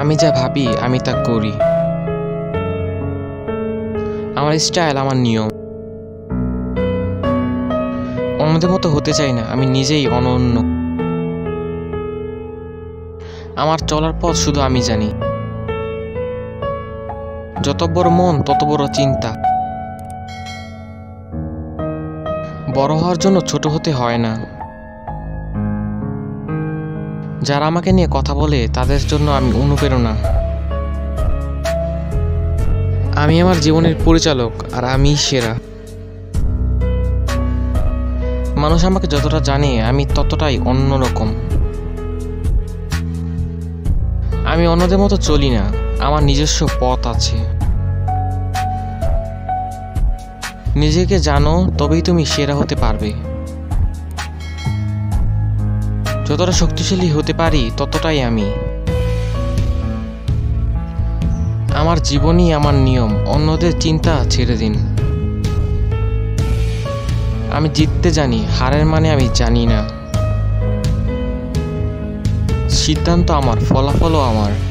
আমি যা ভাবি আমি তা করি। আমার স্টাইল, আমার নিয়ম। অন্যদের মতো হতে চাই না, আমি নিজেই অনন্য। আমার চলার পথ শুধু আমি জানি। যত বড় মন তত বড় চিন্তা। বড় হওয়ার জন্য ছোট হতে হয় না। যারা আমাকে নিয়ে কথা বলে তাদের জন্য আমি অনুপ্রেরণা। আমি আমার জীবনের পরিচালক, আর আমিই সেরা। মানুষ আমাকে যতটা জানে আমি ততটাই অন্যরকম। আমি অন্যদের মতো চলি না, আমার নিজস্ব পথ আছে। নিজেকে জানো, তবেই তুমি সেরা হতে পারবে। যতটা শক্তিশালী হতে পারি ততটাই আমি। আমার জীবনই আমার নিয়ম, অন্যদের চিন্তা ছেড়ে দিন। আমি জিততে জানি, হারের মানে আমি জানি না। সিদ্ধান্ত আমার, ফলাফলও আমার।